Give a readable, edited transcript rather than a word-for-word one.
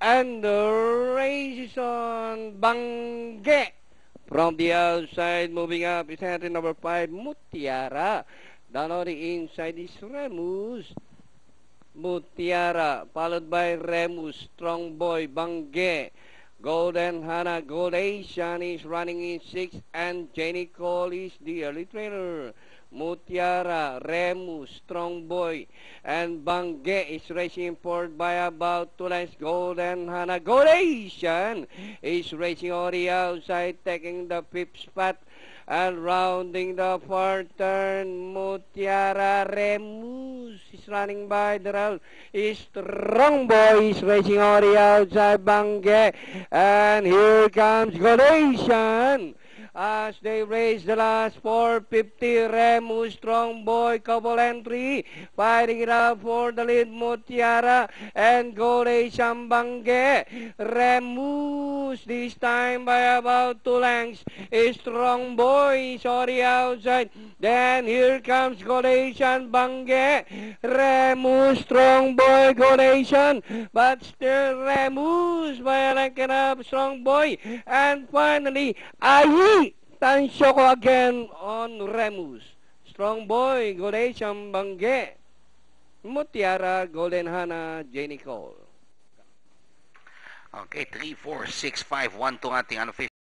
And the race is on. Bangge. From the outside, moving up is entry number 5, Mutiara. Down on the inside is Remus. Mutiara, followed by Remus, Strong Boy, Bangge. Golden Hana, Gold Asian is running in 6, and Jenny Cole is the early trailer. Mutiara, Remus, Strong Boy, and Bangge is racing forward by about 2 lengths. Golden Hana, Gold Asian is racing on the outside, taking the 5th spot. And rounding the 4th turn, Mutiara, Remus is running by the rail. Strong Boy is racing on the outside, Bangge. And here comes Golation. As they race the last 450, Remus, Strong Boy, couple entry, fighting it out for the lead, Mutiara, and Golation, Bangge. Remus this time by about 2 lengths. Strong Boy is on the outside. Then here comes Golation, Bangge. Remus, Strong Boy, Golation, but still Remus by a length and a half, Strong Boy, and finally Ayi. Tansyoko again on Remus. Strong Boy, Golation, Bangge. Mutiara, Golden Hana, Jenny Cole. Okay, 3, 4, 6, 5, 1 to ating unofficial.